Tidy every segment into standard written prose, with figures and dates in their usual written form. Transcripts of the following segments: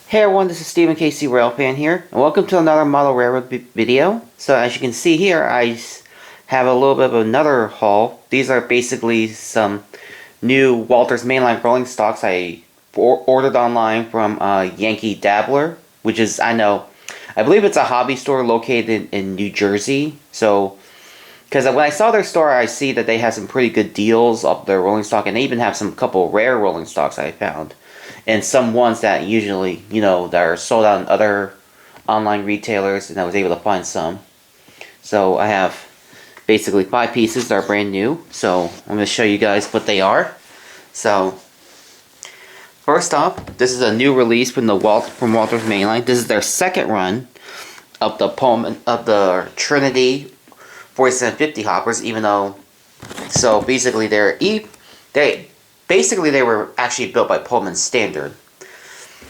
Hey everyone, this is Stephen KC Railpan here, and welcome to another model railroad video. So as you can see here, I have a little bit of another haul. These are basically some new Walthers Mainline rolling stocks I ordered online from Yankee Dabbler, which is, I believe it's a hobby store located in New Jersey. So, because when I saw their store, I see that they have some pretty good deals of their rolling stock, and they even have some couple rare rolling stocks I found. And some ones that usually, that are sold out in other online retailers, and I was able to find some. So I have basically 5 pieces that are brand new. So I'm going to show you guys what they are. So first off, this is a new release from Walthers Mainline. This is their second run of the Trinity 4750 hoppers, even though, so basically they were actually built by Pullman Standard.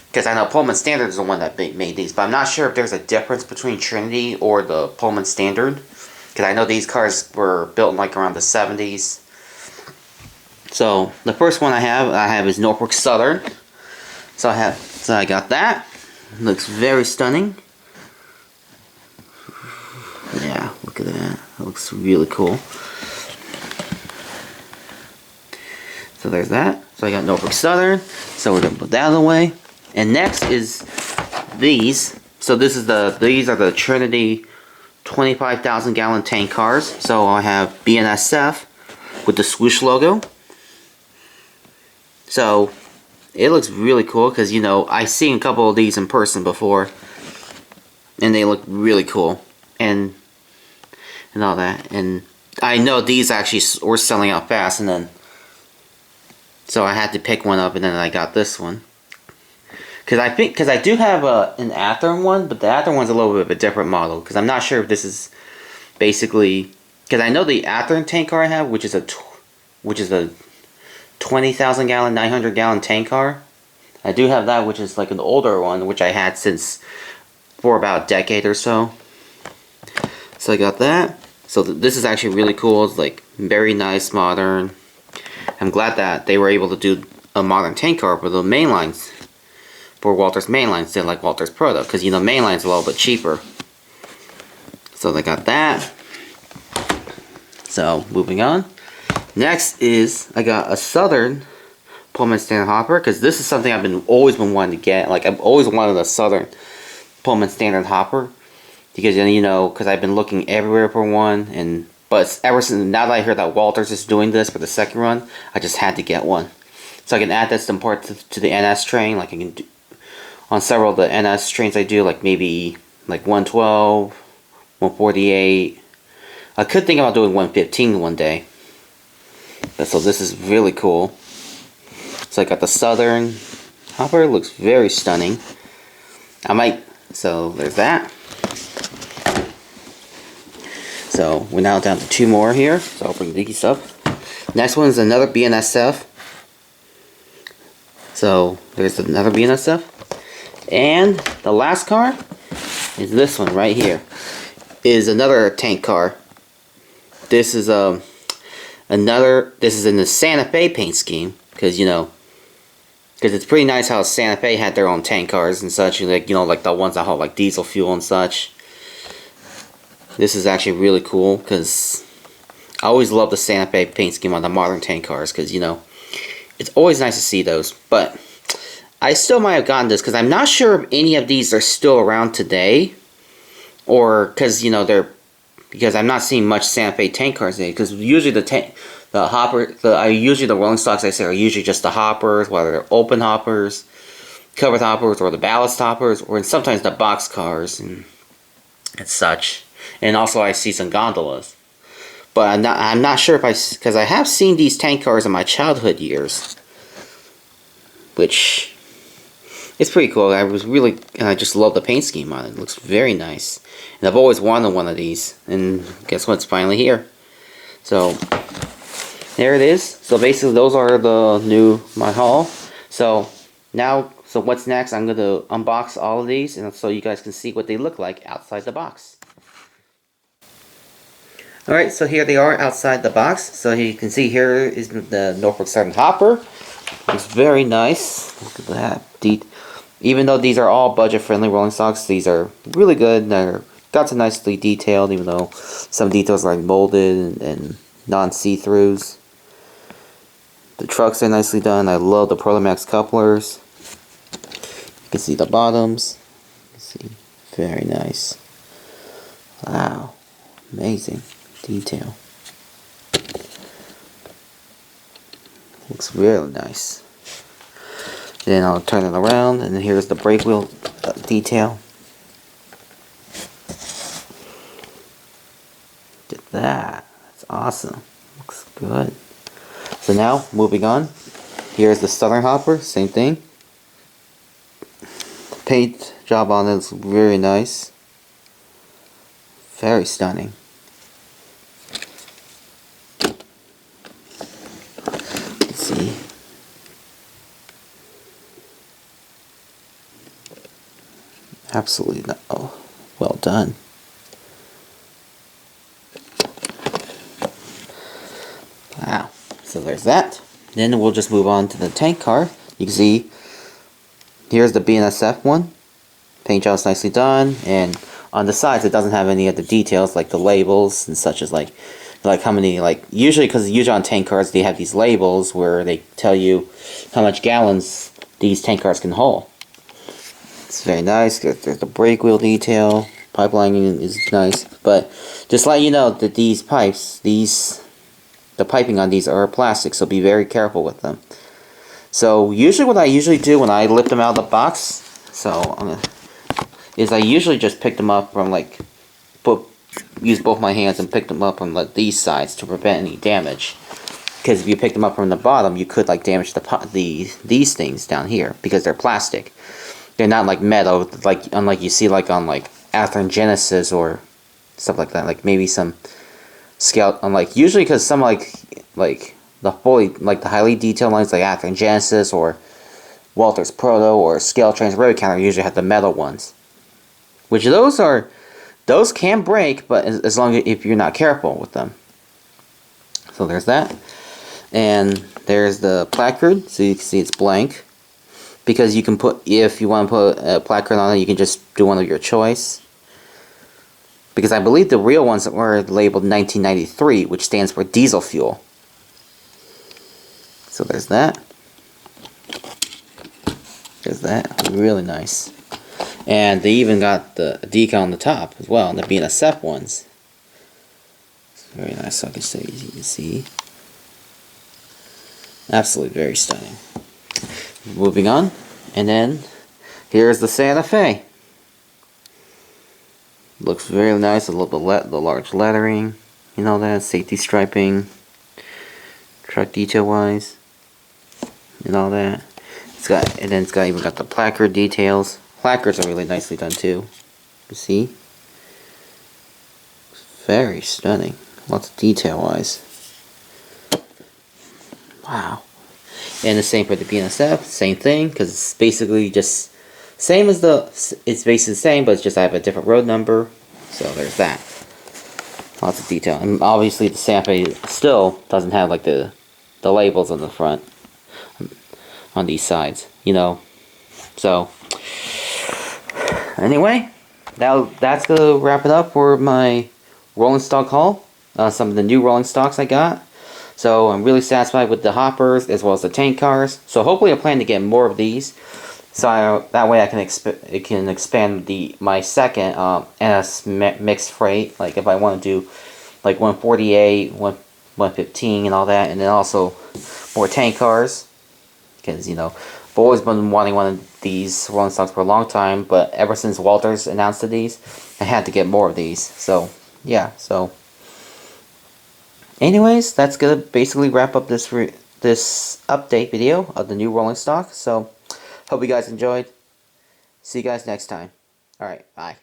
Because I know Pullman Standard is the one that made these, but I'm not sure if there's a difference between Trinity or the Pullman Standard. Because I know these cars were built in like around the 70s. So the first one I have is Norfolk Southern. So I got that. Looks very stunning. Yeah, look at that. That looks really cool. So there's that. So I got Norfolk Southern. So we're gonna put that out of the way. And next is these. So these are the Trinity 25,000 gallon tank cars. So I have BNSF with the swoosh logo. So it looks really cool because I've seen a couple of these in person before, and they look really cool and all that. And I know these actually were selling out fast, and then so I had to pick one up, and then I got this one. Because I do have an Athearn one, but the Athearn one's a little bit of a different model. Because I'm not sure if this is basically, because I know the Athearn tank car I have, which is a 20,000 gallon, 900 gallon tank car. I do have that, which is like an older one, which I had for about a decade or so. So I got that. So this is actually really cool. It's like very nice, modern. I'm glad that they were able to do a modern tank car for the mainlines, for Walthers Mainline instead of like Walthers Proto, because Mainline's a little bit cheaper. So they got that. So moving on. Next is I got a Southern Pullman Standard hopper, because this is something I've always been wanting to get. Like I've always wanted a Southern Pullman Standard hopper, because because I've been looking everywhere for one, but ever since now that I heard that Walthers is doing this for the second run, I just had to get one. So I can add this part to the NS train, like I can do on several of the NS trains I do, like maybe like 112, 148. I could think about doing 115 one day. So this is really cool. So I got the Southern hopper, looks very stunning. So there's that. So we're now down to 2 more here, so I'll bring these up. Next one is another BNSF. So there's another BNSF. And the last car is this one right here. Is another tank car. This is this is in the Santa Fe paint scheme, because because it's pretty nice how Santa Fe had their own tank cars and such, like like the ones that hold like diesel fuel and such. This is actually really cool, because I always love the Santa Fe paint scheme on the modern tank cars, because it's always nice to see those. But I still might have gotten this, because I'm not sure if any of these are still around today, or because because I'm not seeing much Santa Fe tank cars today. Because usually the rolling stocks I say are usually just the hoppers, whether they're open hoppers, covered hoppers, or the ballast hoppers, or sometimes the box cars and such. And also I see some gondolas. But I'm not sure because I have seen these tank cars in my childhood years, which is pretty cool. I just love the paint scheme on it. It looks very nice. And I've always wanted one of these, and guess what? It's finally here. So there it is. So basically those are my haul. So what's next? I'm going to unbox all of these, and so you guys can see what they look like outside the box. Alright, so here they are outside the box. So you can see here is the Norfolk Southern hopper. It's very nice. Look at that. Even though these are all budget-friendly rolling stocks, these are really good. They're got some nicely detailed, even though some details are like molded and non-see-throughs. The trucks are nicely done. I love the Protomax couplers. You can see the bottoms. You can see, very nice. Wow, amazing detail. Looks really nice. Then I'll turn it around, and then here's the brake wheel detail. Look at that. That's awesome. Looks good. So now, moving on. Here's the Southern Hopper. Same thing. The paint job on it is very nice. Very stunning. Let's see. Absolutely not. Oh, well done. Wow. So there's that. Then we'll just move on to the tank car. You can see here's the BNSF one. Paint job's nicely done, and on the sides it doesn't have any of the details like the labels and such as like how many, like usually, because usually on tank cars they have these labels where they tell you how much gallons these tank cars can hold. It's very nice. There's the brake wheel detail. Pipelining is nice, but just let you know that these pipes, the piping on these are plastic, so be very careful with them. So usually what I usually do when I lift them out of the box, is I usually just pick them up from use both my hands and pick them up on these sides to prevent any damage. Because if you pick them up from the bottom, you could damage these things down here because they're plastic. They're not like metal, unlike you see on Athearn Genesis or stuff like that. Like maybe some scale, usually because some the highly detailed lines like Athearn Genesis or Walthers Proto or Scale Trains Road Counter usually have the metal ones, which those can break, but as long as if you're not careful with them. So there's that, and there's the placard. So you can see it's blank because you can if you want to put a placard on it, you can just do one of your choice. Because I believe the real ones were labeled 1993, which stands for diesel fuel. So there's that. There's that. Really nice. And they even got the decal on the top as well, and the BNSF ones. It's very nice, so I can say, you can see. Absolutely very stunning. Moving on, and then here's the Santa Fe. Looks very nice. I love the large lettering, you know, that safety striping, truck detail wise, and all that. It's even got the placard details. Placards are really nicely done too. You see, very stunning. Lots of detail wise. Wow. And the same for the BNSF. Same thing, because it's basically just same as it's basically the same, but it's just I have a different road number. So there's that. Lots of detail, and obviously the Santa Fe still doesn't have the labels on the front, on these sides, you know. So anyway, that's gonna wrap it up for my rolling stock haul. Some of the new rolling stocks I got. So I'm really satisfied with the hoppers as well as the tank cars. So hopefully I plan to get more of these. So that way I can expand my second NS mixed freight. Like if I want to do 148, 115 and all that, and then also more tank cars. Because I've always been wanting one of these rolling stocks for a long time, but ever since Walthers announced these, I had to get more of these. So yeah, so anyways, that's gonna basically wrap up this update video of the new rolling stock. So hope you guys enjoyed. See you guys next time. Alright, bye.